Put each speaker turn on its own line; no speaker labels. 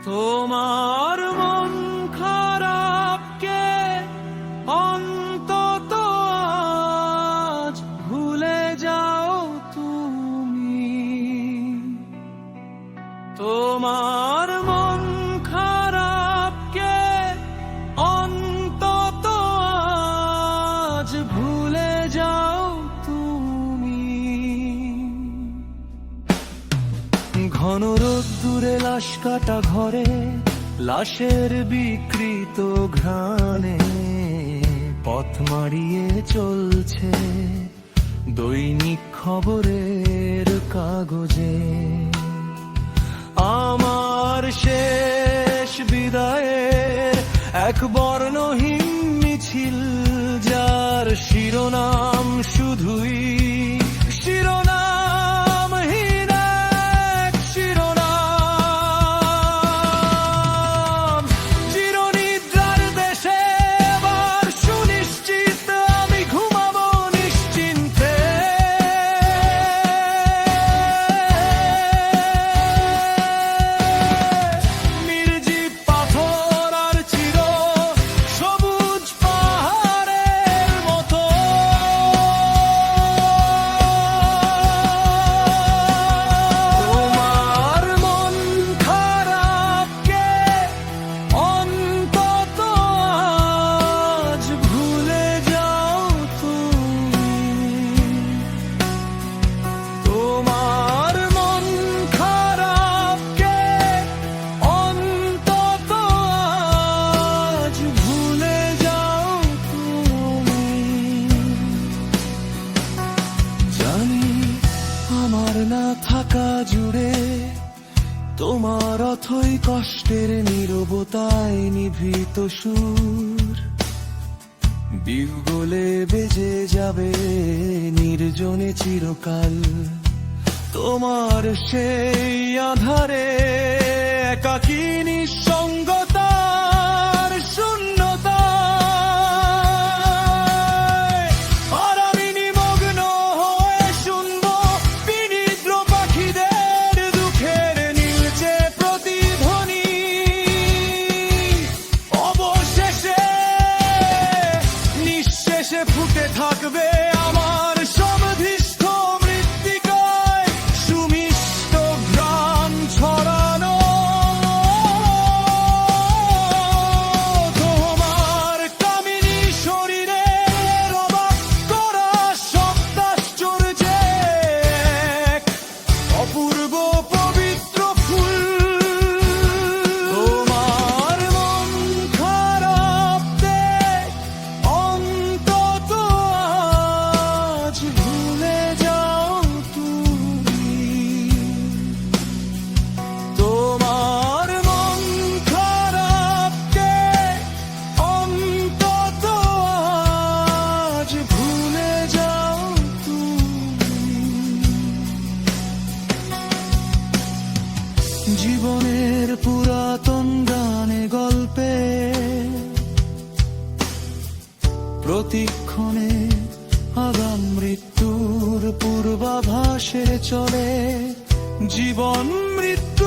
তোমার মন খারাপকে অন্তত আজ ভুলে যাও তুমি। তোমার মন খারাপকে অন্তত আজ ভুলে যাও তুমি। ঘন রোদ্দুরে লাশ কাটা ঘরে লাশের বিকৃত ঘ্রাণে পথ মাড়িয়ে চলছে দৈনিক খবরের কাগজে। আমার শেষ বিদায়ের এক বর্ণহীন মিছিল, যার শিরোনাম শুধুই শিরোনামহীন এক শিরোনাম। চিরনিদ্রার দেশে এবার সুনিশ্চিত আমি ঘুমাবো নিশ্চিন্তে। নির্জীব পাথর আর চির সবুজ পাহাড়ের মতো। তোমার মন খারাপকে অন্তত আজ ভুলে যাও তুমি। তোমার মন খারাপকে অন্তত আজ ভুলে যাও তুমি। জানি আমার না থাকা জুড়ে তোমার অথই কষ্টের নীরবতায় নিভৃত সুর বিহুবলে বেজে যাবে নির্জনে চিরকাল। তোমার সেই আধারে একাকী নিঃসঙ্গতার শূন্যতায় আর আমি নিমগ্ন হয়ে শুনবো বিনিদ্র পাখিদের দুঃখের নীলচে প্রতিধ্বনি। অবশেষে নিঃশেষে ফুটে থাকবে আমার সমধিষ্ঠ মৃত্তিকায় সুমিষ্ট ঘ্রাণ ছড়ানো। তোমার কামিনী শরীরের অবাক করা শব্দাশ্চর্যে এক অপূর্ব পবিত্র ফুল। তোমার মন খারাপকে অন্তত আজ ভুলে যাও তুমি। তোমার মন খারাপকে অন্তত আজ ভুলে যাও তুমি। জীবনের পুরাতন গানে গল্পে প্রতিক্ষণে আগাম মৃত্যুর পূর্বাভাসে চলে জীবন মৃত্যু